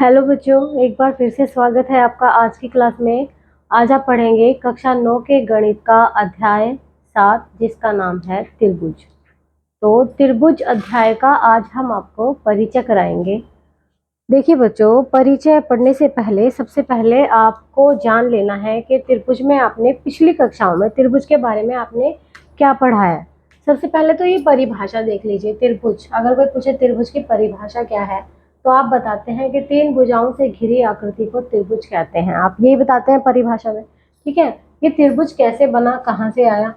Hello बच्चों, एक बार फिर से स्वागत है आपका आज की क्लास में। आज आप पढ़ेंगे कक्षा 9 के गणित का अध्याय 7 जिसका नाम है त्रिभुज। तो त्रिभुज अध्याय का आज हम आपको परिचय कराएंगे। देखिए बच्चों, परिचय पढ़ने से पहले सबसे पहले आपको जान लेना है कि त्रिभुज में आपने पिछली कक्षाओं में त्रिभुज के बारे में आपने क्या पढ़ा है। सबसे पहले तो ये परिभाषा देख लीजिए। त्रिभुज, अगर कोई पूछे त्रिभुज की परिभाषा क्या है तो आप बताते हैं कि तीन भुजाओं से घिरी आकृति को त्रिभुज कहते हैं। आप यही बताते हैं परिभाषा में, ठीक है। ये त्रिभुज कैसे बना, कहाँ से आया,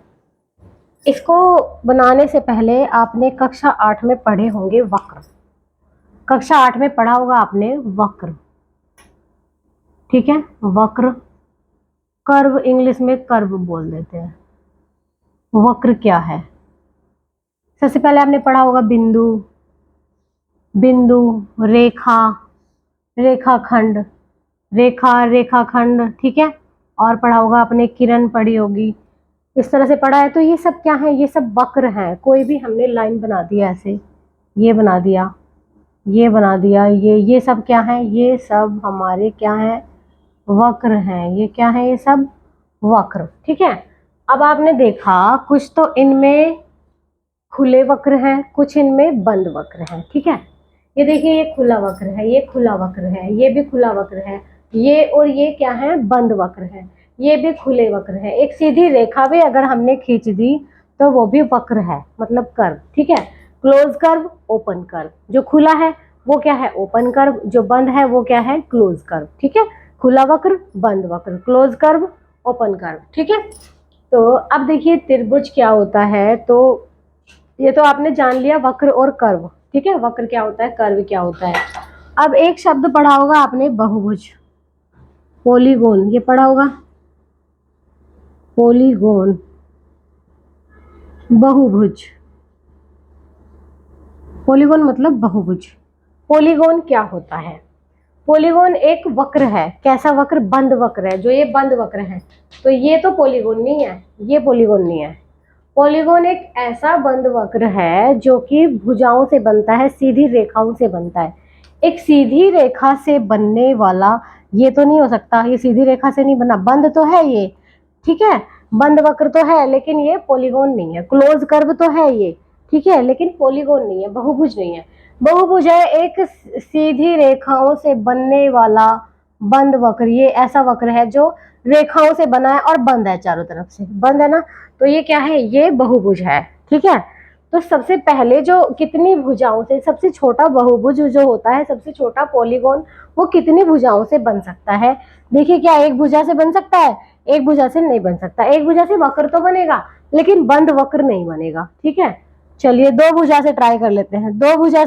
इसको बनाने से पहले आपने कक्षा 8 में पढ़े होंगे वक्र। कक्षा 8 में पढ़ा होगा आपने वक्र, ठीक है। वक्र, कर्व, इंग्लिश में कर्व बोल देते हैं। वक्र क्या है? सबसे पहले आपने पढ़ा होगा बिंदु, बिंदु, रेखा, रेखाखंड, रेखा, रेखाखंड, ठीक है। और पढ़ा होगा आपने किरण पढ़ी होगी। इस तरह से पढ़ा है। तो ये सब क्या है? ये सब वक्र हैं। कोई भी हमने लाइन बना दिया ऐसे, ये बना दिया, ये बना दिया, ये सब क्या है? ये सब हमारे क्या है? वक्र हैं। ये क्या है? ये सब वक्र, ठीक है। अब आपने देखा कुछ तो इनमें खुले वक्र हैं, कुछ इनमें बंद वक्र हैं, ठीक है। ये देखिए, ये खुला वक्र है, ये खुला वक्र है, ये भी खुला वक्र है, ये और ये क्या है? बंद वक्र है। ये भी खुले वक्र है। एक सीधी रेखा भी अगर हमने खींच दी तो वो भी वक्र है, मतलब कर्व, ठीक है। Close curve, open curve. जो खुला है वो क्या है? Open curve. जो बंद है वो क्या है? क्लोज कर्व, ठीक है। खुला वक्र, बंद वक्र, क्लोज कर्व, ओपन कर्व, ठीक है। तो अब देखिए त्रिभुज क्या होता है। तो ये तो आपने जान लिया वक्र और कर्व, ठीक है। वक्र क्या होता है, कर्व क्या होता है। अब एक शब्द पढ़ा होगा आपने, बहुभुज, पोलीगोन, ये पढ़ा होगा, पोलीगोन, बहुभुज। पोलीगोन मतलब बहुभुज। पोलीगोन क्या होता है? पोलीगोन एक वक्र है। कैसा वक्र? बंद वक्र है। जो ये बंद वक्र है, तो ये तो पोलीगोन नहीं है, ये पोलीगोन नहीं है। पॉलीगॉन एक ऐसा बंद वक्र है जो कि भुजाओं से बनता है, सीधी रेखाओं से बनता है। एक सीधी रेखा से बनने वाला ये तो नहीं हो सकता, ये सीधी रेखा से नहीं बना, बंद तो है ये, ठीक है। बंद वक्र तो है लेकिन ये पॉलीगॉन नहीं है। क्लोज कर्व तो है ये, ठीक है, लेकिन पॉलीगॉन नहीं है, बहुभुज नहीं है। बहुभुज है एक सीधी रेखाओं से बनने वाला बंद वक्र। ये ऐसा वक्र है जो रेखाओं से बना है और बंद है, चारों तरफ से बंद है ना। तो ये क्या है? ये बहुभुज है, ठीक है। तो सबसे पहले जो कितनी भुजाओं से, सबसे छोटा बहुभुज जो होता है, सबसे छोटा पॉलीगॉन, वो कितनी भुजाओं से बन सकता है? देखिए, क्या एक भुजा से बन सकता है? एक भुजा से नहीं बन सकता। एक भुजा से वक्र तो बनेगा लेकिन बंद वक्र नहीं बनेगा, ठीक है। चलिए दो भुजा से ट्राई कर लेते हैं। दो भुजा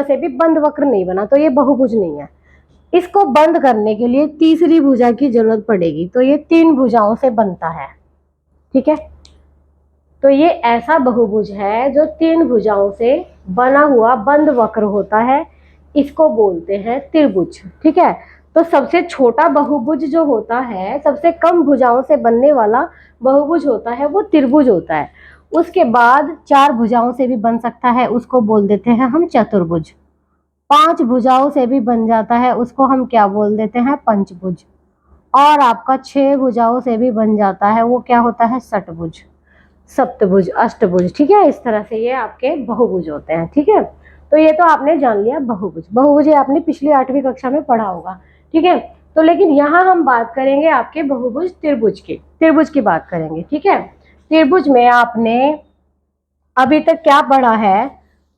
से भी बंद वक्र नहीं बना, तो ये बहुभुज नहीं है। इसको बंद करने के लिए तीसरी भुजा की जरूरत पड़ेगी, तो ये तीन भुजाओं से बनता है, ठीक है। तो ये ऐसा बहुभुज है जो तीन भुजाओं से बना हुआ बंद वक्र होता है। इसको बोलते हैं त्रिभुज, ठीक है। तो सबसे छोटा बहुभुज जो होता है, सबसे कम भुजाओं से बनने वाला बहुभुज होता है, वो त्रिभुज होता है। उसके बाद चार भुजाओं से भी बन सकता है, उसको बोल देते हैं हम चतुर्भुज। पांच भुजाओं से भी बन जाता है, उसको हम क्या बोल देते हैं? पंचभुज। और आपका छह भुजाओं से भी बन जाता है, वो क्या होता है? षटभुज, सप्तभुज, अष्टभुज, ठीक है। इस तरह से ये आपके बहुभुज होते हैं, ठीक है। तो ये तो आपने जान लिया बहुभुज। बहुभुज ये आपने पिछली 8वीं कक्षा में पढ़ा होगा, ठीक है। तो लेकिन यहाँ हम बात करेंगे आपके बहुभुज त्रिभुज की, त्रिभुज की बात करेंगे, ठीक है। त्रिभुज में आपने अभी तक क्या पढ़ा है?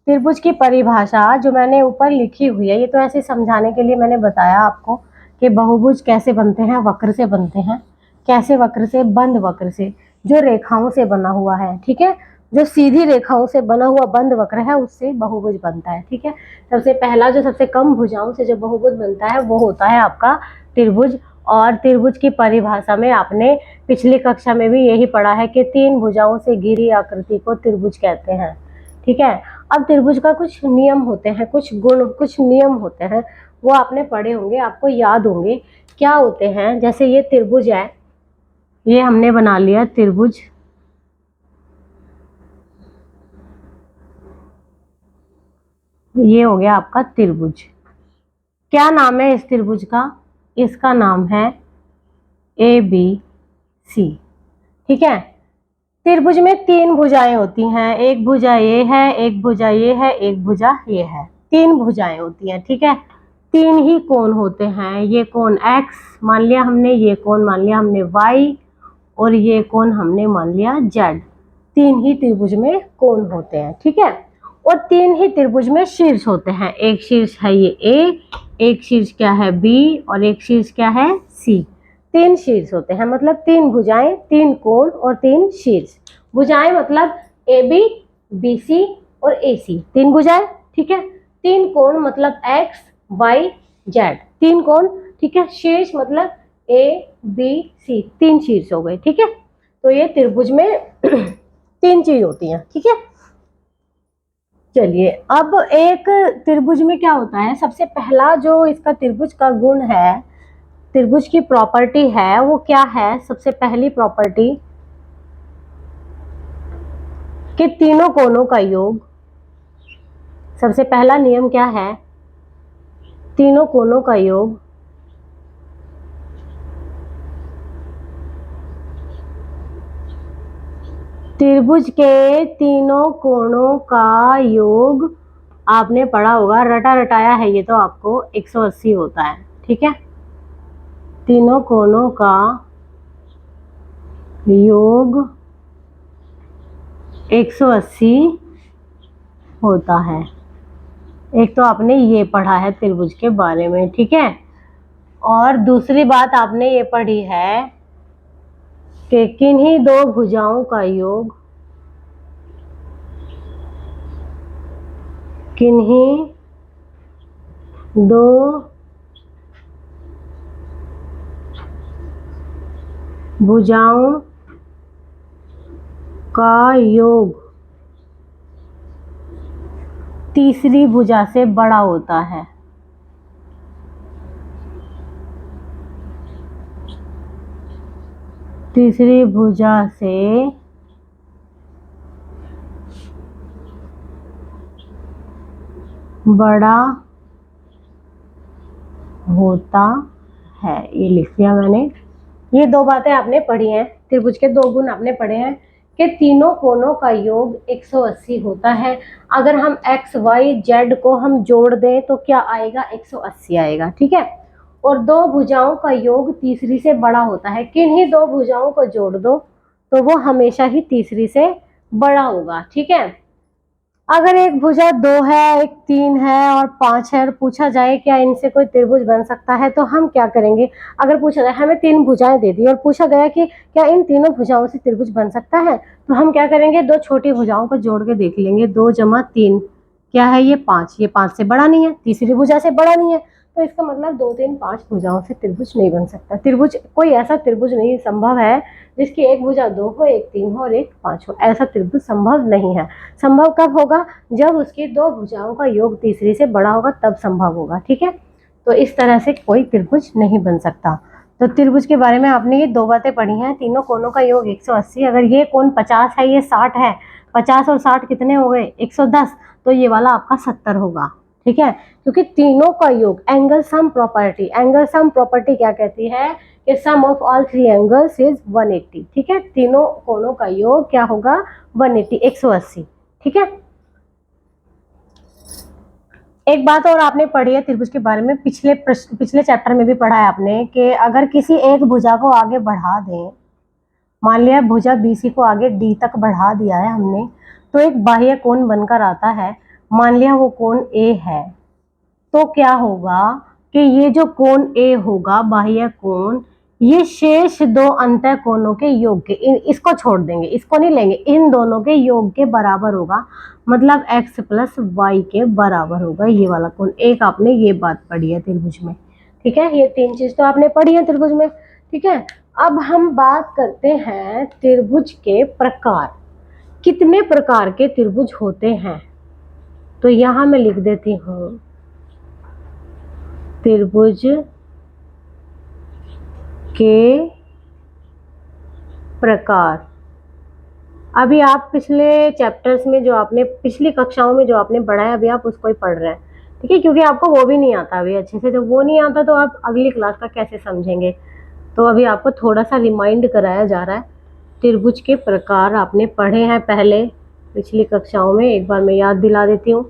त्रिभुज की परिभाषा जो मैंने ऊपर लिखी हुई है, ये तो ऐसे समझाने के लिए मैंने बताया आपको कि बहुभुज कैसे बनते हैं, वक्र से बनते हैं। कैसे वक्र से? बंद वक्र से, जो रेखाओं से बना हुआ है, ठीक है। जो सीधी रेखाओं से बना हुआ बंद वक्र है उससे बहुभुज बनता है, ठीक है। सबसे पहला जो सबसे कम भुजाओं से जो बहुभुज बनता है वो होता है आपका त्रिभुज। और त्रिभुज की परिभाषा में आपने पिछली कक्षा में भी यही पढ़ा है कि तीन भुजाओं से घिरी आकृति को त्रिभुज कहते हैं, ठीक है। अब त्रिभुज का कुछ नियम होते हैं, कुछ गुण, कुछ नियम होते हैं, वो आपने पढ़े होंगे, आपको याद होंगे। क्या होते हैं? जैसे ये त्रिभुज है, ये हमने बना लिया त्रिभुज, ये हो गया आपका त्रिभुज। क्या नाम है इस त्रिभुज का? इसका नाम है ABC। ठीक है, त्रिभुज में 3 भुजाएं होती हैं, एक भुजा ये है, एक भुजा ये है, एक भुजा ये है, 3 भुजाएं होती हैं। ठीक है, 3 ही कोण होते हैं, ये कोण X मान लिया हमने, ये कोण मान लिया हमने Y, और ये कोण हमने मान लिया Z। 3 ही त्रिभुज में कोण होते हैं। ठीक है, और 3 ही त्रिभुज में शीर्ष होते हैं, एक शीर्ष है ये A, एक शीर्ष क्या है B, और एक शीर्ष क्या है C। 3 शीर्ष होते हैं, मतलब 3 भुजाएं, 3 कोण और 3 शीर्ष। भुजाएं मतलब AB, BC और AC, 3 भुजाएं। ठीक है, 3 कोण मतलब X, Y, Z, 3 कोण। ठीक है, शीर्ष मतलब ABC, 3 शीर्ष हो गए। ठीक है, तो ये त्रिभुज में 3 चीज होती हैं। ठीक है, चलिए अब एक त्रिभुज में क्या होता है, सबसे पहला जो इसका त्रिभुज का गुण है, त्रिभुज की प्रॉपर्टी है, वो क्या है? सबसे पहली प्रॉपर्टी कि तीनों कोणों का योग। सबसे पहला नियम क्या है? तीनों कोणों का योग त्रिभुज के तीनों कोणों का योग आपने पढ़ा होगा, रटा रटाया है ये तो आपको, 180 होता है। ठीक है, तीनों कोणों का योग 180 होता है। एक तो आपने ये पढ़ा है त्रिभुज के बारे में। ठीक है, और दूसरी बात आपने ये पढ़ी है कि किन्हीं दो भुजाओं का योग, किन्हीं दो भुजाओं का योग तीसरी भुजा से बड़ा होता है। तीसरी भुजा से बड़ा होता है, ये लिख दिया मैंने। ये 2 बातें आपने पढ़ी हैं, त्रिभुज के 2 गुण आपने पढ़े हैं कि तीनों कोणों का योग 180 होता है। अगर हम X, Y, Z को हम जोड़ दें तो क्या आएगा? 180 आएगा। ठीक है, और 2 भुजाओं का योग तीसरी से बड़ा होता है। किन्हीं 2 भुजाओं को जोड़ दो तो वो हमेशा ही तीसरी से बड़ा होगा। ठीक है, अगर एक भुजा 2 है, एक 3 है और 5 है, और पूछा जाए क्या इनसे कोई त्रिभुज बन सकता है, तो हम क्या करेंगे? अगर पूछा जाए, हमें 3 भुजाएं दे दी और पूछा गया कि क्या इन तीनों भुजाओं से त्रिभुज बन सकता है, तो हम क्या करेंगे? 2 छोटी भुजाओं को जोड़ के देख लेंगे। 2 जमा 3 क्या है? ये 5। ये 5 से बड़ा नहीं है, तीसरी भुजा से बड़ा नहीं है, तो इसका मतलब 2, 3, 5 भुजाओं से त्रिभुज नहीं बन सकता। त्रिभुज, कोई ऐसा त्रिभुज नहीं संभव है जिसकी एक भुजा 2 हो, एक 3 हो और एक 5 हो। ऐसा त्रिभुज संभव नहीं है। संभव कब होगा? जब उसकी 2 भुजाओं का योग तीसरी से बड़ा होगा, तब संभव होगा। ठीक है, तो इस तरह से कोई त्रिभुज नहीं बन सकता। तो त्रिभुज के बारे में आपने ये 2 बातें पढ़ी हैं, तीनों कोणों का योग 180। अगर ये कोण 50 है, ये 60 है, 50 और 60 कितने हो गए? 110, तो ये वाला आपका 70 होगा। ठीक है, क्योंकि तीनों का योग, angle sum property, angle sum property क्या कहती है कि सम ऑफ ऑल 3 एंगल्स इज 180। ठीक है, तीनों कोणों का योग क्या होगा? 180, 180। ठीक है, एक बात और आपने पढ़ी है त्रिभुज के बारे में, पिछले चैप्टर में भी पढ़ा है आपने कि अगर किसी एक भुजा को आगे बढ़ा दें, मान लिया भुजा BC को आगे D तक बढ़ा दिया है हमने, तो एक बाह्य कोण बनकर आता है। मान लिया वो कोण A है, तो क्या होगा कि ये जो कोण A होगा, बाह्य कोण, ये शेष 2 अंतः कोणों के योग के, इसको छोड़ देंगे, इसको नहीं लेंगे, इन दोनों के योग के बराबर होगा, मतलब x + y के बराबर होगा ये वाला कोण। एक आपने ये बात पढ़ी है त्रिभुज में। ठीक है, ये 3 चीज तो आपने पढ़ी है त्रिभुज में। ठीक है, अब हम बात करते हैं त्रिभुज के प्रकार। कितने प्रकार के त्रिभुज होते हैं? तो यहां मैं लिख देती हूं त्रिभुज के प्रकार। अभी आप पिछले चैप्टर्स में जो आपने, पिछली कक्षाओं में जो आपने पढ़ा है, अभी आप उसको ही पढ़ रहे हैं। ठीक है, क्योंकि आपको वो भी नहीं आता अभी अच्छे से। जब वो नहीं आता तो आप अगली क्लास का कैसे समझेंगे। तो अभी आपको थोड़ा सा रिमाइंड कराया जा रहा है। त्रिभुज के प्रकार आपने पढ़े हैं पहले पिछली कक्षाओं में, एक बार मैं याद दिला देती हूँ।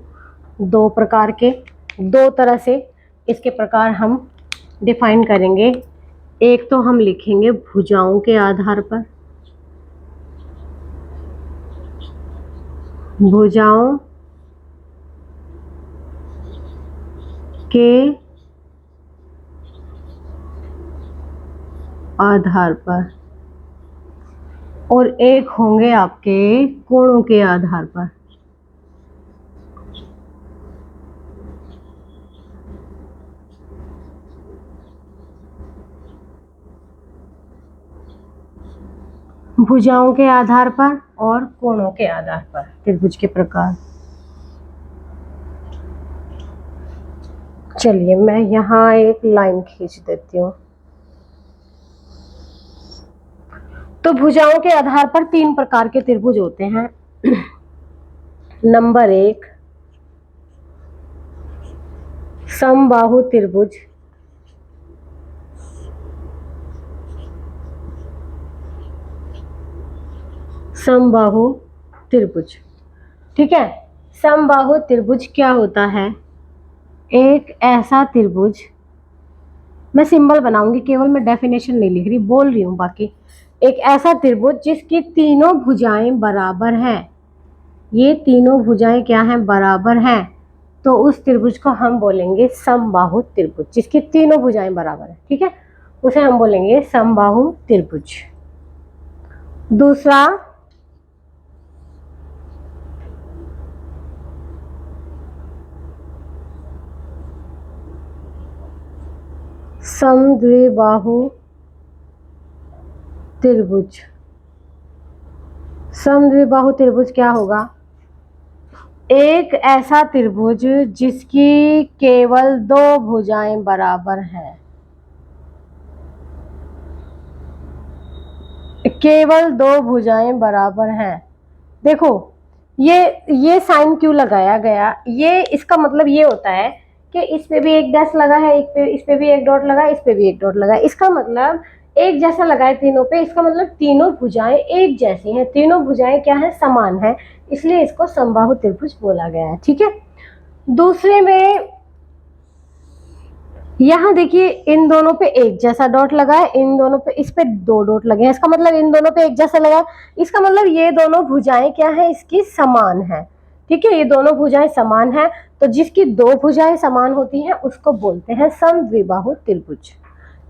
दो प्रकार के, दो तरह से इसके प्रकार हम डिफाइन करेंगे। एक तो हम लिखेंगे भुजाओं के आधार पर, भुजाओं के आधार पर, और एक होंगे आपके कोणों के आधार पर। भुजाओं के आधार पर और कोणों के आधार पर त्रिभुज के प्रकार। चलिए मैं यहाँ एक लाइन खींच देती हूँ। तो भुजाओं के आधार पर तीन प्रकार के त्रिभुज होते हैं। नंबर एक, समबाहु त्रिभुज। समबाहु त्रिभुज, ठीक है। समबाहु त्रिभुज क्या होता है? एक ऐसा त्रिभुज, मैं सिंबल बनाऊंगी केवल, मैं डेफिनेशन नहीं लिख रही, बोल रही हूँ बाकी। एक ऐसा त्रिभुज जिसकी तीनों भुजाएं बराबर हैं। ये तीनों भुजाएं क्या हैं? बराबर हैं। तो उस त्रिभुज को हम बोलेंगे समबाहु त्रिभुज, जिसकी तीनों भुजाएं बराबर हैं, ठीक है, उसे हम बोलेंगे समबाहु त्रिभुज। दूसरा, समद्विबाहु त्रिभुज। समद्विबाहु त्रिभुज क्या होगा? एक ऐसा त्रिभुज जिसकी केवल दो भुजाएं बराबर हैं। केवल दो भुजाएं बराबर हैं। देखो ये साइन क्यों लगाया गया? ये इसका मतलब ये होता है कि इस पे भी एक डैश लगा है, इस पे भी एक डॉट लगा है, इस पे भी एक डॉट लगा है। इसका मतलब एक जैसा लगा है तीनों पे, इसका मतलब तीनों भुजाएं एक जैसी हैं, तीनों भुजाएं क्या है? समान है, इसलिए इसको समबाहु त्रिभुज बोला गया है, ठीक है। दूसरे में यहाँ देखिए इन दोनों पे एक जैसा डॉट लगा है, इन दोनों पे, इस पे दो डॉट लगे हैं, इसका मतलब इन दोनों पे एक जैसा लगा है, इसका मतलब ये दोनों भुजाएं क्या है? इसकी समान है, ठीक है। ये दोनों भुजाएं समान है, तो जिसकी दो भुजाएं समान होती हैं उसको बोलते हैं समद्विबाहु त्रिभुज,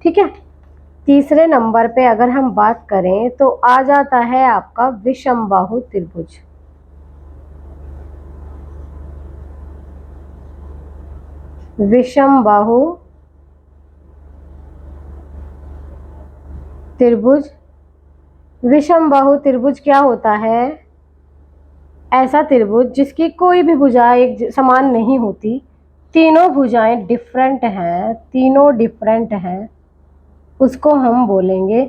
ठीक है। तीसरे नंबर पे अगर हम बात करें तो आ जाता है आपका विषमबाहु त्रिभुज। विषमबाहु त्रिभुज। विषमबाहु त्रिभुज क्या होता है? ऐसा त्रिभुज जिसकी कोई भी भुजा एक समान नहीं होती, तीनों भुजाएं डिफरेंट हैं, तीनों डिफरेंट हैं, उसको हम बोलेंगे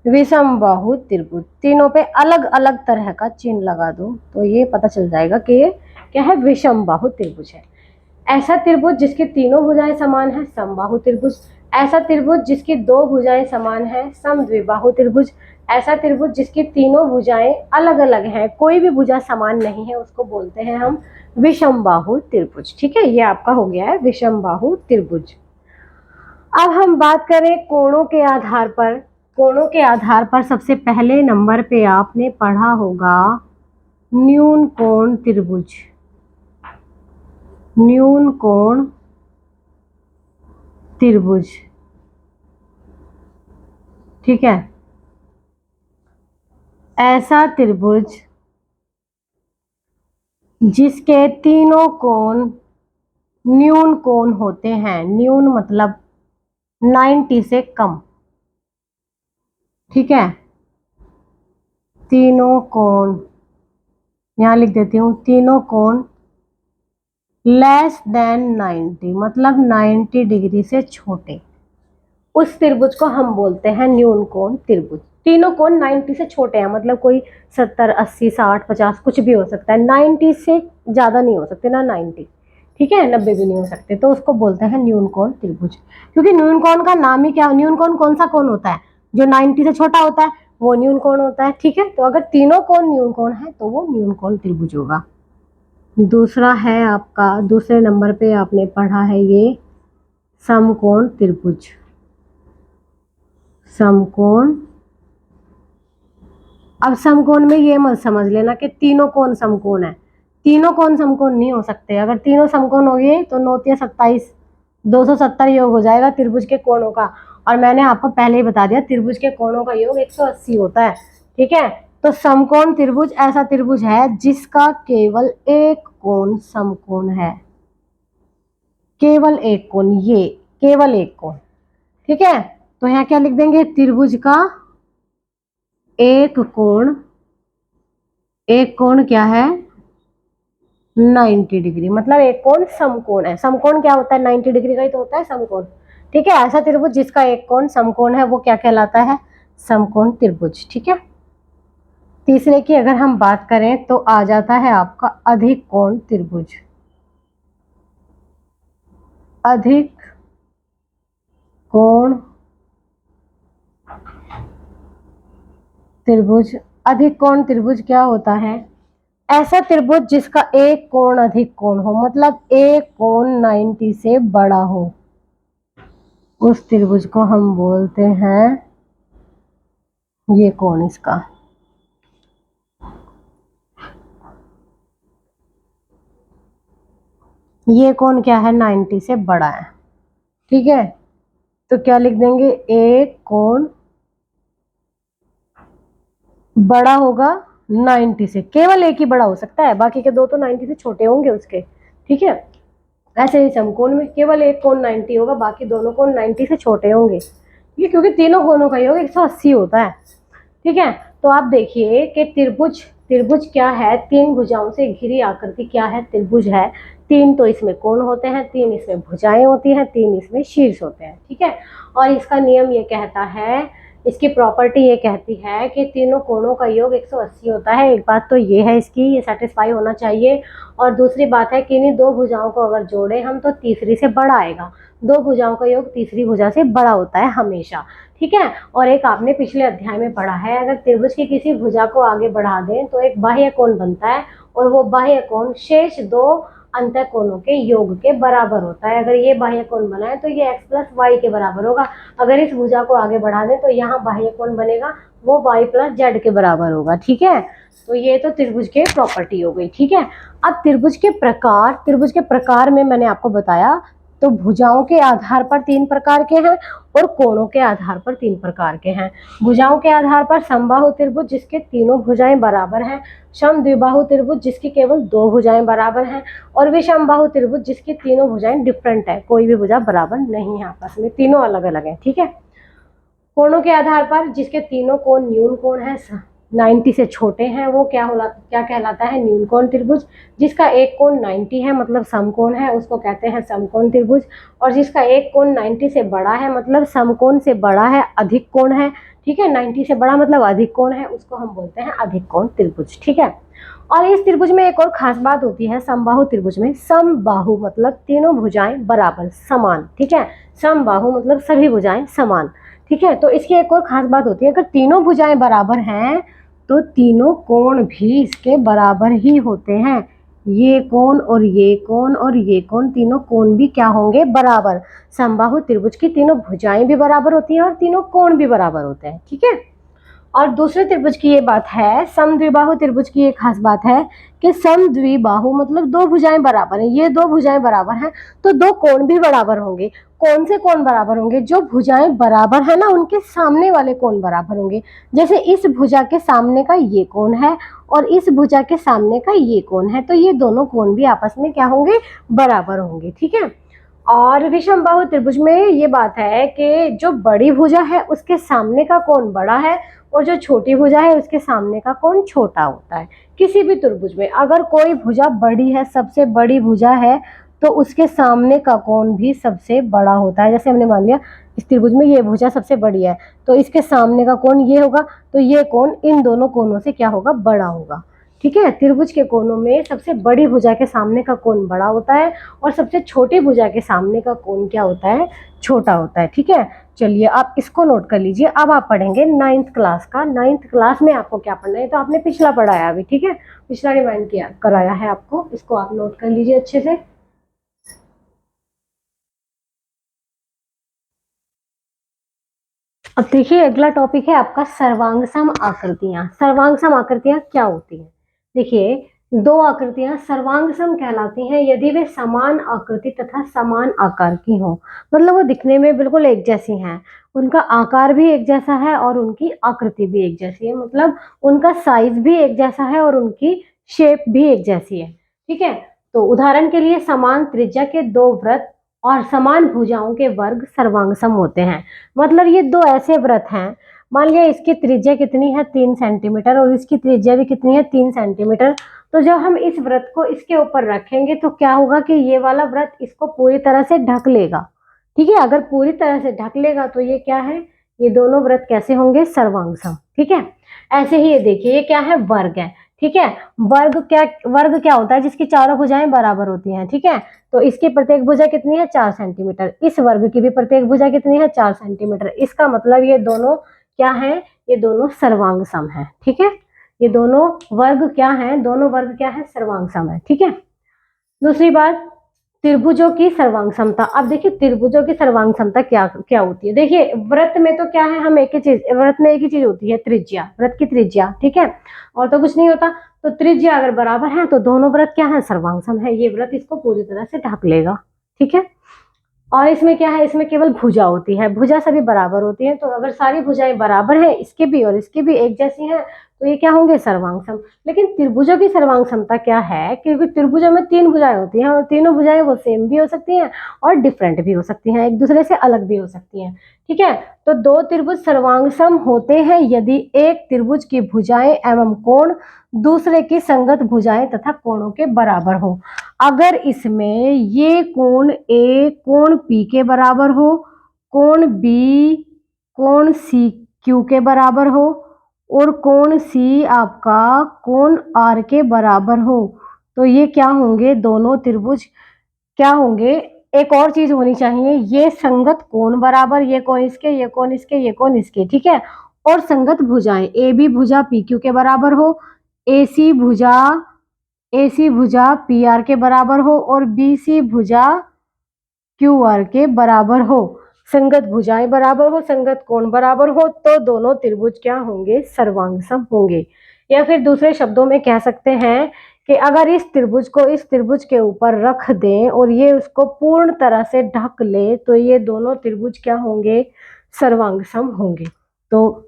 विषमबाहु त्रिभुज। तीनों पे अलग अलग तरह का चिन्ह लगा दो तो ये पता चल जाएगा कि ये क्या है? विषमबाहु त्रिभुज है। ऐसा त्रिभुज जिसकी तीनों भुजाएं समान है, समबाहु त्रिभुज। ऐसा त्रिभुज जिसकी दो भुजाएं समान है, समद्विबाहु त्रिभुज। ऐसा त्रिभुज जिसकी तीनों भुजाएं अलग अलग हैं, कोई भी भुजा समान नहीं है, उसको बोलते हैं हम विषमबाहु त्रिभुज, ठीक है। ये आपका हो गया है विषमबाहु त्रिभुज। अब हम बात करें कोणों के आधार पर। कोणों के आधार पर सबसे पहले नंबर पे आपने पढ़ा होगा न्यून कोण त्रिभुज। न्यून कोण त्रिभुज, ठीक है। ऐसा त्रिभुज जिसके तीनों कोण न्यून कोण होते हैं। न्यून मतलब 90 से कम, ठीक है। तीनों कोण, यहां लिख देती हूं, तीनों कोण लेस देन 90 मतलब 90 डिग्री से छोटे, उस त्रिभुज को हम बोलते हैं न्यून कोण त्रिभुज। तीनों कोण 90 से छोटे हैं, मतलब कोई 70, 80, 60, 50 कुछ भी हो सकता है, 90 से ज्यादा नहीं हो सकते ना 90, ठीक है, 90 भी नहीं हो सकते, तो उसको बोलते हैं न्यून कोण त्रिभुज। क्योंकि न्यून कोण का नाम ही क्या, न्यून कोण कौन सा कोण होता है, जो 90 से छोटा होता है वो न्यून कोण होता है। ठीक है, तो अगर तीनों कोण न्यून कोण है तो वो न्यून कोण त्रिभुज होगा। दूसरा है आपका, दूसरे नंबर पे आपने पढ़ा है ये समकोण त्रिभुज। समकोण, अब समकोण में ये मत समझ लेना कि तीनों कोण समकोण है, तीनों कोण समकोण नहीं हो सकते। अगर तीनों समकोण हो गए तो 9 या 27, 270 योग हो जाएगा त्रिभुज के कोणों का। और मैंने आपको पहले ही बता दिया त्रिभुज के कोणों का योग 180 होता है। ठीक है, तो समकोण त्रिभुज ऐसा त्रिभुज है जिसका केवल एक कोण समकोण है, केवल एक कोण, ये केवल एक कोण। ठीक है, तो यहाँ क्या लिख देंगे, त्रिभुज का एक कोण, एक कोण क्या है 90 डिग्री, मतलब एक कोण समकोण है। समकोण क्या होता है, 90 डिग्री का ही तो होता है समकोण। ठीक है, ऐसा त्रिभुज जिसका एक कोण समकोण है वो क्या कहलाता है, समकोण त्रिभुज। ठीक है, तीसरे की अगर हम बात करें तो आ जाता है आपका अधिक कोण त्रिभुज। अधिक कोण त्रिभुज, अधिक कोण त्रिभुज क्या होता है, ऐसा त्रिभुज जिसका एक कोण अधिक कोण हो, मतलब एक कोण 90 से बड़ा हो, उस त्रिभुज को हम बोलते हैं, ये कोण इसका, ये कोण क्या है 90 से बड़ा है। ठीक है, तो क्या लिख देंगे, एक कोण बड़ा होगा 90 से, केवल एक ही बड़ा हो सकता है, बाकी के दो तो 90 से छोटे होंगे उसके। ठीक है, ऐसे ही समकोण में केवल एक कोण 90 होगा, बाकी दोनों कोण 90 से छोटे होंगे। ठीक है, क्योंकि तीनों कोणों का योग 180 होता है। ठीक है, तो आप देखिए कि त्रिभुज, त्रिभुज क्या है, तीन भुजाओं से घिरी आकृति क्या है, त्रिभुज है। तीन तो इसमें कोण होते हैं, तीन इसमें भुजाएं होती हैं, तीन इसमें शीर्ष होते हैं। ठीक है, और इसका नियम ये कहता है, इसकी प्रॉपर्टी ये कहती है कि तीनों कोणों का योग 180 होता है। एक बात तो ये है इसकी, ये सेटिस्फाई होना चाहिए। और दूसरी बात है कि इन्हीं दो भुजाओं को अगर जोड़े हम तो तीसरी से बड़ा आएगा। दो भुजाओं का योग तीसरी भुजा से बड़ा होता है हमेशा। ठीक है, और एक आपने पिछले अध्याय में पढ़ा है, अगर त्रिभुज की किसी भुजा को आगे बढ़ा दें तो एक बाह्य कोण बनता है, और वो बाह्य कोण शेष दो अंतः कोणों के योग के बराबर होता है। अगर ये बाह्य कोण बना है तो ये x प्लस वाई के बराबर होगा। अगर इस भुजा को आगे बढ़ा दें तो यहाँ बाह्य कोण बनेगा, वो y प्लस जेड के बराबर होगा। ठीक है, तो ये तो त्रिभुज के प्रॉपर्टी हो गई। ठीक है, अब त्रिभुज के प्रकार, त्रिभुज के प्रकार में मैंने आपको बताया, तो भुजाओं के आधार पर तीन प्रकार के हैं और कोणों के आधार पर तीन प्रकार के हैं। भुजाओं के आधार पर समबाहु त्रिभुज जिसके तीनों भुजाएं बराबर हैं, सम द्विबाहु त्रिभुज जिसकी केवल दो भुजाएं बराबर हैं, और विषमबाहु त्रिभुज जिसकी तीनों भुजाएं डिफरेंट है, कोई भी भुजा बराबर नहीं है आपस में, तीनों अलग अलग है। ठीक है, कोणों के आधार पर जिसके तीनों कोण न्यून कोण है, 90 से छोटे हैं, वो क्या कहलाता है, न्यून कोण त्रिभुज। जिसका एक कोण 90 है मतलब समकोण है, उसको कहते हैं समकोण त्रिभुज। और जिसका एक कोण 90 से बड़ा है मतलब समकोण से बड़ा है, अधिक कोण है। ठीक है, 90 से बड़ा मतलब अधिक कोण है, उसको हम बोलते हैं अधिक कोण त्रिभुज। ठीक है, और इस त्रिभुज में एक और खास बात होती है, समबाहु त्रिभुज में, समबाहु मतलब तीनों भुजाएं बराबर समान। ठीक है, समबाहु मतलब सभी भुजाएं समान। ठीक है, तो इसकी एक और खास बात होती है, अगर तीनों भुजाएं बराबर हैं तो तीनों कोण भी इसके बराबर ही होते हैं। ये कोण और ये कोण और ये कोण, तीनों कोण भी क्या होंगे, बराबर। समबाहु त्रिभुज की तीनों भुजाएं भी बराबर होती हैं और तीनों कोण भी बराबर होते हैं। ठीक है, और दूसरे त्रिभुज की ये बात है, समद्विबाहु त्रिभुज की एक खास बात है कि समद्विबाहु मतलब दो भुजाएं बराबर हैं, ये दो भुजाएं बराबर हैं तो दो कोण भी बराबर होंगे। कौन से कोण बराबर होंगे, जो भुजाएं बराबर है ना उनके सामने वाले कोण बराबर होंगे। जैसे इस भुजा के सामने का ये कोण है और इस भुजा के सामने का ये कोण है, तो ये दोनों कोण भी आपस में क्या होंगे, बराबर होंगे। ठीक है, और विषमबाहु त्रिभुज में ये बात है कि जो बड़ी भुजा है उसके सामने का कोण बड़ा है और जो छोटी भुजा है उसके सामने का कोण छोटा होता है। किसी भी त्रिभुज में अगर कोई भुजा बड़ी है, सबसे बड़ी भुजा है, तो उसके सामने का कोण भी सबसे बड़ा होता है। जैसे हमने मान लिया इस त्रिभुज में ये भुजा सबसे बड़ी है तो इसके सामने का कोण ये होगा, तो ये कोण इन दोनों कोणों से क्या होगा, बड़ा होगा। ठीक है। त्रिभुज के कोनों में सबसे बड़ी भुजा के सामने का कोण बड़ा होता है और सबसे छोटी भुजा के सामने का कोण क्या होता है, छोटा होता है। ठीक है, चलिए आप इसको नोट कर लीजिए। अब आप पढ़ेंगे 9th क्लास का। 9th क्लास में आपको क्या पढ़ना है, तो आपने पिछला पढ़ाया अभी, ठीक है, पिछला रिवाइंड किया कराया है आपको, इसको आप नोट कर लीजिए अच्छे से। अब देखिए अगला टॉपिक है आपका सर्वांगसम आकृतियां। सर्वांगसम आकृतियां क्या होती हैं? देखिए, दो आकृतियां सर्वांगसम कहलाती हैं यदि वे समान आकृति तथा समान आकार की हो। मतलब वो दिखने में बिल्कुल एक जैसी हैं, उनका आकार भी एक जैसा है और उनकी आकृति भी एक जैसी है, मतलब उनका साइज भी एक जैसा है और उनकी शेप भी एक जैसी है। ठीक है, तो उदाहरण के लिए समान त्रिज्या के दो वृत्त और समान भुजाओं के वर्ग सर्वांगसम होते हैं। मतलब ये दो ऐसे व्रत हैं, मान लिया इसकी त्रिज्या कितनी है 3 सेंटीमीटर और इसकी त्रिज्या भी कितनी है 3 सेंटीमीटर। तो जब हम इस व्रत को इसके ऊपर रखेंगे तो क्या होगा कि ये वाला व्रत इसको पूरी तरह से ढक लेगा। ठीक है, अगर पूरी तरह से ढक लेगा तो ये क्या है, ये दोनों व्रत कैसे होंगे, सर्वांगसम। ठीक है, ऐसे ही ये देखिए ये क्या है, वर्ग है। ठीक है, वर्ग क्या होता है, जिसकी चारों भुजाएं बराबर होती हैं। ठीक है, तो इसकी प्रत्येक भुजा कितनी है 4 सेंटीमीटर, इस वर्ग की भी प्रत्येक भुजा कितनी है 4 सेंटीमीटर। इसका मतलब ये दोनों क्या है, ये दोनों सर्वांगसम है। ठीक है, ये दोनों वर्ग क्या है, दोनों वर्ग क्या है, सर्वांगसम है। ठीक है, दूसरी बात, त्रिभुजों की सर्वांग समता। अब देखिए त्रिभुजों की सर्वांग समता क्या क्या होती है। देखिए व्रत में तो क्या है, हम एक ही चीज, व्रत में एक ही चीज होती है, त्रिज्या, व्रत की त्रिज्या। ठीक है, और तो कुछ नहीं होता। तो त्रिज्या अगर बराबर है तो दोनों व्रत क्या है, सर्वांगसम है। ये व्रत इसको पूरी तरह से ढक लेगा। ठीक है, और इसमें क्या है, इसमें केवल भुजा होती है, भुजा सभी बराबर होती है। तो अगर सारी भुजाएं बराबर है, इसके भी और इसकी भी एक जैसी हैं, तो ये क्या होंगे, सर्वांगसम। लेकिन त्रिभुजों की सर्वांग समता क्या है, क्योंकि त्रिभुजों में 3 भुजाएं होती हैं और तीनों भुजाएं वो सेम भी हो सकती हैं और डिफरेंट भी हो सकती हैं, एक दूसरे से अलग भी हो सकती हैं। ठीक है, तो दो त्रिभुज सर्वांगसम होते हैं यदि एक त्रिभुज की भुजाएं एवं कोण दूसरे की संगत भुजाएं तथा कोणों के बराबर हो। अगर इसमें ये कोण ए कोण पी के बराबर हो, कोण बी कोण सी क्यू के बराबर हो और कोण सी आपका कोण आर के बराबर हो, तो ये क्या होंगे, दोनों त्रिभुज क्या होंगे। एक और चीज होनी चाहिए, ये संगत कोण बराबर, ये कोण इसके, ये कोण इसके, ये कोण इसके। ठीक है, और संगत भुजाएं ए बी भुजा पी क्यू के बराबर हो, ए सी भुजा पी आर के बराबर हो और बी सी भुजा क्यू आर के बराबर हो, संगत भुजाएं बराबर हो, संगत कोण बराबर हो, तो दोनों त्रिभुज क्या होंगे, सर्वांगसम होंगे। या फिर दूसरे शब्दों में कह सकते हैं कि अगर इस त्रिभुज को इस त्रिभुज के ऊपर रख दें और ये उसको पूर्ण तरह से ढक ले, तो ये दोनों त्रिभुज क्या होंगे, सर्वांगसम होंगे। तो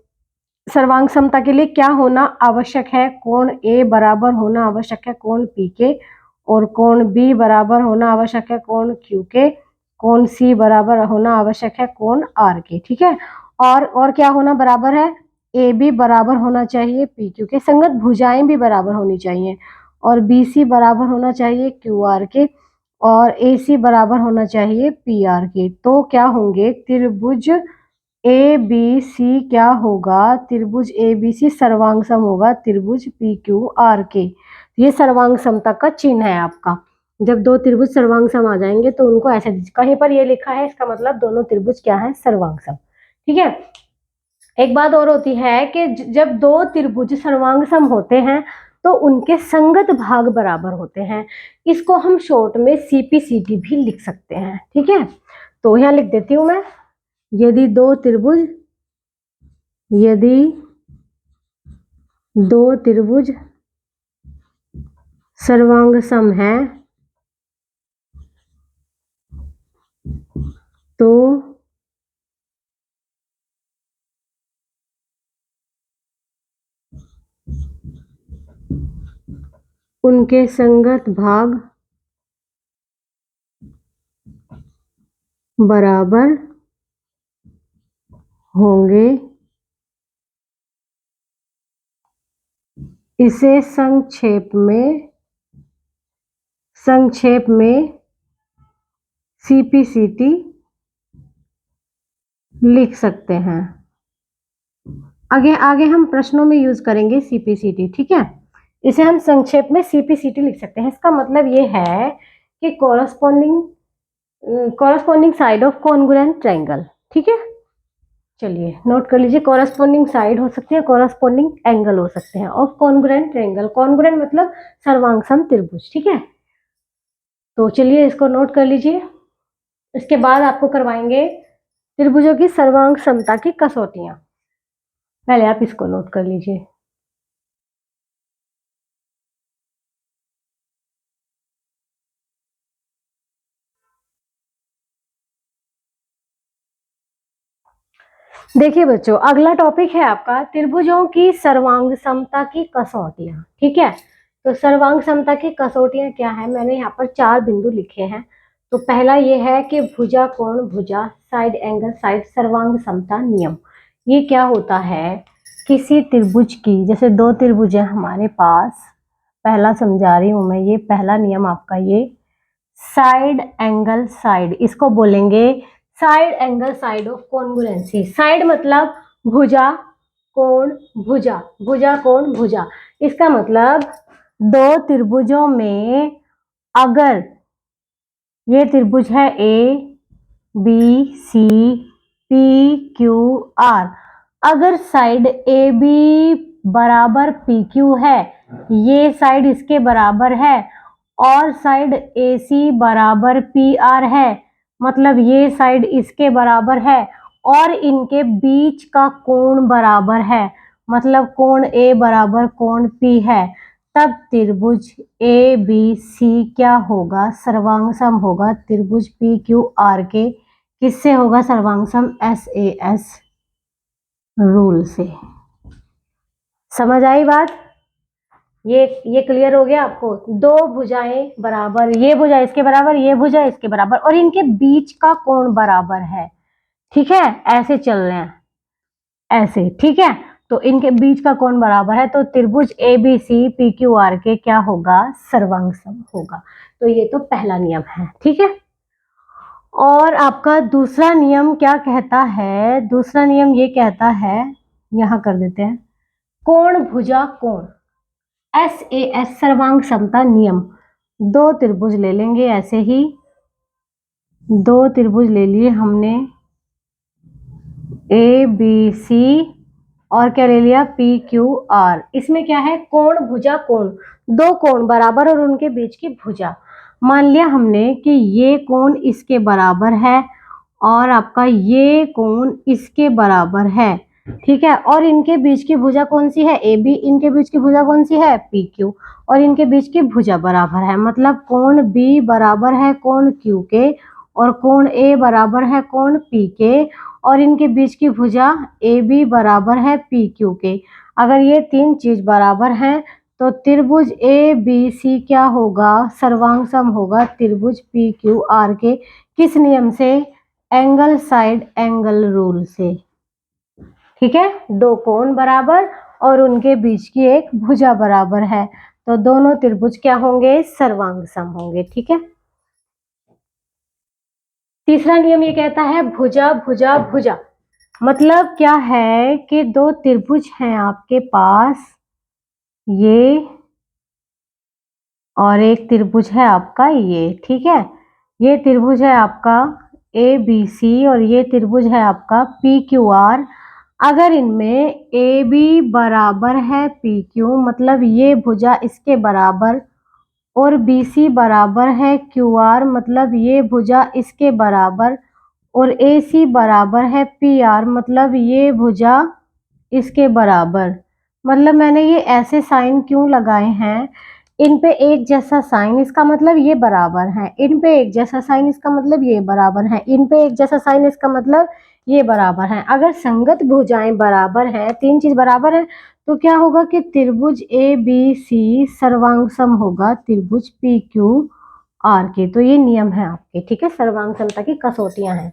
सर्वांग समता के लिए क्या होना आवश्यक है, कोण ए बराबर होना आवश्यक है कोण पी के, और कोण बी बराबर होना आवश्यक है कोण क्यू के, कोण सी बराबर होना आवश्यक है कोण आर के। ठीक है, और क्या होना बराबर है, ए बी बराबर होना चाहिए पी क्यू के, संगत भुजाएं भी बराबर होनी चाहिए, और बी सी बराबर होना चाहिए क्यू आर के, और ए सी बराबर होना चाहिए पी आर के। तो क्या होंगे, त्रिभुज ए बी सी क्या होगा, त्रिभुज ए बी सी सर्वांगसम होगा त्रिभुज पी क्यू आर के। ये सर्वांग समता का चिन्ह है आपका। जब दो त्रिभुज सर्वांगसम आ जाएंगे तो उनको ऐसे कहीं पर ये लिखा है, इसका मतलब दोनों त्रिभुज क्या है, सर्वांगसम। ठीक है, एक बात और होती है कि जब दो त्रिभुज सर्वांगसम होते हैं तो उनके संगत भाग बराबर होते हैं। इसको हम शॉर्ट में सीपीसीटी भी लिख सकते हैं। ठीक है, तो यहाँ लिख देती हूँ मैं, यदि दो त्रिभुज सर्वांगसम है तो उनके संगत भाग बराबर होंगे। इसे संक्षेप में सीपीसीटी लिख सकते हैं। आगे आगे हम प्रश्नों में यूज करेंगे सीपीसीटी। ठीक है, इसे हम संक्षेप में CPCT लिख सकते हैं। इसका मतलब ये है कि corresponding side of congruent triangle. ठीक है, चलिए नोट कर लीजिए। कॉरस्पॉन्डिंग साइड हो सकती है, कॉरस्पॉन्डिंग एंगल हो सकते हैं ऑफ कॉन्ग्रुएंट ट्रायंगल। कॉन्ग्रुएंट मतलब सर्वांगसम त्रिभुज। ठीक है, तो चलिए इसको नोट कर लीजिए। इसके बाद आपको करवाएंगे त्रिभुजों की सर्वांग समता की कसौटियां। पहले आप इसको नोट कर लीजिए। देखिए बच्चों, अगला टॉपिक है आपका त्रिभुजों की सर्वांग समता की कसौटियां। ठीक है, तो सर्वांग समता की कसौटियां क्या है, मैंने यहाँ पर 4 बिंदु लिखे हैं। तो पहला ये है कि भुजा कोण भुजा साइड एंगल साइड सर्वांग समता नियम। ये क्या होता है, किसी त्रिभुज की, जैसे 2 त्रिभुज है हमारे पास, पहला समझा रही हूं मैं, ये पहला नियम आपका, ये साइड एंगल साइड, इसको बोलेंगे side angle side of congruency. Side मतलब भुजा कोण भुजा, भुजा कोण भुजा। इसका मतलब 2 त्रिभुजों में अगर ये त्रिभुज है ABCPQR, अगर साइड AB बराबर PQ है, ये साइड इसके बराबर है, और साइड AC बराबर PR है, मतलब ये साइड इसके बराबर है, और इनके बीच का कोण बराबर है, मतलब कोण A बराबर कोण P है, तब त्रिभुज ABC क्या होगा, सर्वांगसम होगा। त्रिभुज PQR के किससे होगा सर्वांगसम, SAS रूल से। समझ आई बात? ये क्लियर हो गया आपको। 2 भुजाएं बराबर, ये भुजा इसके बराबर, ये भुजा इसके बराबर, और इनके बीच का कोण बराबर है। ठीक है, ऐसे चल रहे हैं ऐसे। ठीक है, तो इनके बीच का कोण बराबर है, तो त्रिभुज ABCPQR के क्या होगा, सर्वांगसम होगा। तो ये तो पहला नियम है। ठीक है, और आपका दूसरा नियम क्या कहता है, दूसरा नियम ये कहता है, यहां कर देते हैं, कोण भुजा कोण SAS सर्वांग समता नियम। 2 त्रिभुज ले लेंगे, ऐसे ही 2 त्रिभुज ले लिए हमने, ABC और क्या ले लिया, PQR। इसमें क्या है, कोण भुजा कोण, 2 कोण बराबर और उनके बीच की भुजा। मान लिया हमने कि ये कोण इसके बराबर है और आपका ये कोण इसके बराबर है। ठीक है, और इनके बीच की भुजा कौन सी है, AB, इनके बीच की भुजा कौन सी है, PQ, और इनके बीच की भुजा बराबर है, मतलब कोण B बराबर है कोण Q के, और कोण A बराबर है कोण P के, और इनके बीच की भुजा AB बराबर है PQ के। अगर ये 3 चीज बराबर हैं तो त्रिभुज ABC क्या होगा, सर्वांगसम होगा त्रिभुज PQR के। किस नियम से, एंगल साइड एंगल रूल से। ठीक है, 2 कोण बराबर और उनके बीच की एक भुजा बराबर है, तो दोनों त्रिभुज क्या होंगे, सर्वांगसम होंगे। ठीक है, तीसरा नियम ये कहता है भुजा भुजा भुजा। मतलब क्या है कि 2 त्रिभुज हैं आपके पास, ये और एक त्रिभुज है आपका ये। ठीक है, ये त्रिभुज है आपका ABC और ये त्रिभुज है आपका PQR। अगर इनमें AB बराबर है PQ, मतलब ये भुजा इसके बराबर, और BC बराबर है QR, मतलब ये भुजा इसके बराबर, और AC बराबर है PR, मतलब ये भुजा इसके बराबर। मतलब मैंने ये ऐसे साइन क्यों लगाए हैं, इन पे एक जैसा साइन, इसका मतलब ये बराबर है, इन पे एक जैसा साइन, इसका मतलब ये बराबर है, इन पे एक जैसा साइन, इसका मतलब ये बराबर है। अगर संगत भुजाएं बराबर हैं, 3 चीज बराबर है, तो क्या होगा कि त्रिभुज ABC सर्वांगसम होगा त्रिभुज PQR के। तो ये नियम है आपके। ठीक है, सर्वांग समता की कसौटियां हैं।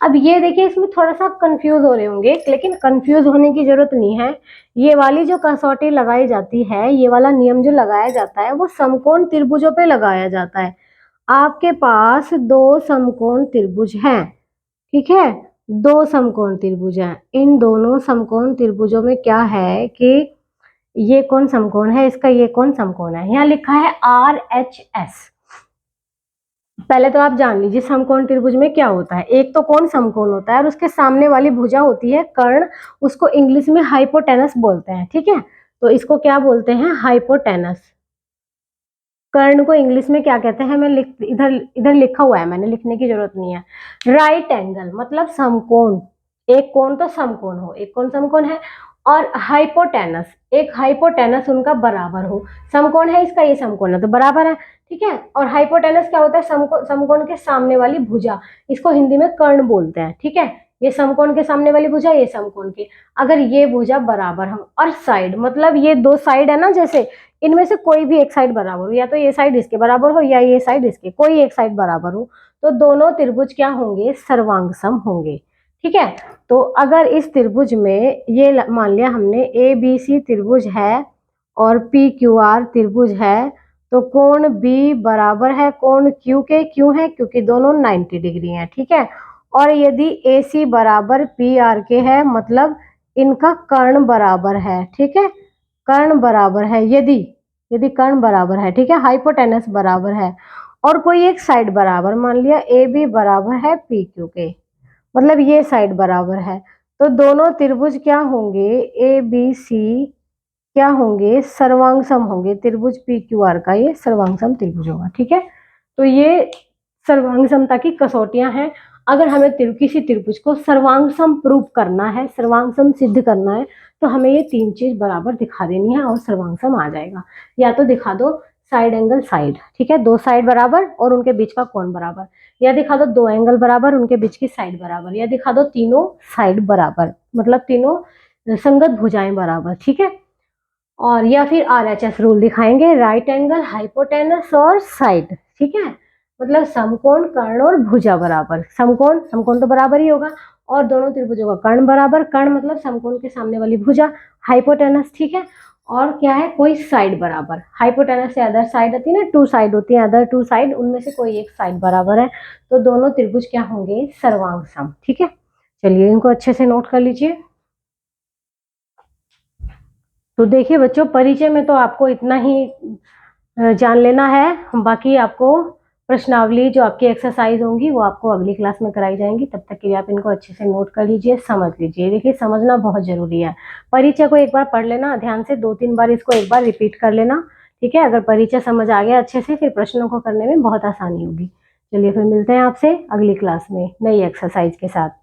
अब ये देखिए, इसमें थोड़ा सा कंफ्यूज हो रहे होंगे, लेकिन कंफ्यूज होने की जरूरत नहीं है। ये वाली जो कसौटी लगाई जाती है, ये वाला नियम जो लगाया जाता है, वो समकोण त्रिभुजों पे लगाया जाता है। आपके पास 2 समकोण त्रिभुज हैं। ठीक है, 2 समकोण त्रिभुज हैं। इन दोनों समकोण त्रिभुजों में क्या है कि ये कौन समकोण है, इसका ये कौन समकोण है। यहाँ लिखा है RHS। पहले तो आप जान लीजिए समकोण त्रिभुज में क्या होता है। एक तो कोण समकोण होता है और उसके सामने वाली भुजा होती है कर्ण, उसको इंग्लिश में हाइपोटेनस बोलते हैं, ठीक है। तो इसको क्या बोलते हैं, हाइपोटेनस। कर्ण को इंग्लिश में क्या कहते हैं, मैं इधर इधर लिखा हुआ है, मैंने लिखने की जरूरत नहीं है। राइट एंगल मतलब समकोण, एक कोण तो समकोण हो, एक कोण समकोण है। और हाइपोटेनस, एक हाइपोटेनस उनका बराबर हो। समकोण है इसका, ये समकोण है तो बराबर है, ठीक है। और हाइपोटेनस क्या होता है, समकोण के सामने वाली भुजा, इसको हिंदी में कर्ण बोलते हैं, ठीक है। ये समकोण के सामने वाली भुजा, ये समकोण की, अगर ये भुजा बराबर हो। और साइड मतलब ये दो साइड है ना, जैसे इनमें से कोई भी एक साइड बराबर हो, या तो ये साइड इसके बराबर हो या ये साइड इसके, कोई एक साइड बराबर हो, तो दोनों त्रिभुज क्या होंगे, सर्वांगसम होंगे, ठीक है। तो अगर इस त्रिभुज में ये मान लिया हमने ABC त्रिभुज है और PQR त्रिभुज है, तो कोण B बराबर है कोण Q के, क्यों है, क्योंकि दोनों 90 डिग्री हैं, ठीक है। और यदि AC बराबर PR के है, मतलब इनका कर्ण बराबर है, ठीक है, कर्ण बराबर है, यदि यदि कर्ण बराबर है, ठीक है, हाइपोटेनस बराबर है और कोई एक साइड बराबर, मान लिया AB बराबर है PQ के, मतलब ये साइड बराबर है, तो दोनों त्रिभुज क्या होंगे, ABC क्या होंगे, सर्वांगसम होंगे। त्रिभुज PQR का ये सर्वांगसम त्रिभुज होगा, ठीक है। तो ये सर्वांगसमता की कसौटियां हैं। अगर हमें किसी त्रिभुज को सर्वांगसम प्रूव करना है, सर्वांगसम सिद्ध करना है, तो हमें ये तीन चीज बराबर दिखा देनी है और सर्वांगसम आ जाएगा। या तो दिखा दो साइड एंगल साइड, ठीक है, दो साइड बराबर और उनके बीच का कोण बराबर, या दिखा दो दो एंगल बराबर उनके बीच की साइड बराबर, या दिखा दो तीनों साइड बराबर, मतलब तीनों संगत भुजाएं बराबर, ठीक है। और या फिर RHS रूल दिखाएंगे, राइट एंगल, हाइपोटेनस और साइड, ठीक है। मतलब समकोण, कर्ण और भुजा बराबर। समकोण, समकोण तो बराबर ही होगा और दोनों त्रिभुजों का कर्ण बराबर, कर्ण मतलब समकोण के सामने वाली भुजा, हाइपोटेनस, ठीक है। और क्या है, कोई साइड बराबर, हाइपोटेनस से अदर साइड होती है ना, टू साइड होती है, अदर टू साइड, उनमें से कोई एक साइड बराबर है, तो दोनों त्रिभुज क्या होंगे, सर्वांगसम, ठीक है। चलिए इनको अच्छे से नोट कर लीजिए। तो देखिए बच्चों, परिचय में तो आपको इतना ही जान लेना है, बाकी आपको प्रश्नावली जो आपकी एक्सरसाइज होंगी वो आपको अगली क्लास में कराई जाएंगी। तब तक के लिए आप इनको अच्छे से नोट कर लीजिए, समझ लीजिए। देखिए समझना बहुत जरूरी है। परिचय को एक बार पढ़ लेना ध्यान से, 2-3 बार इसको एक बार रिपीट कर लेना, ठीक है। अगर परिचय समझ आ गया अच्छे से, फिर प्रश्नों को करने में बहुत आसानी होगी। चलिए फिर मिलते हैं आपसे अगली क्लास में नई एक्सरसाइज के साथ।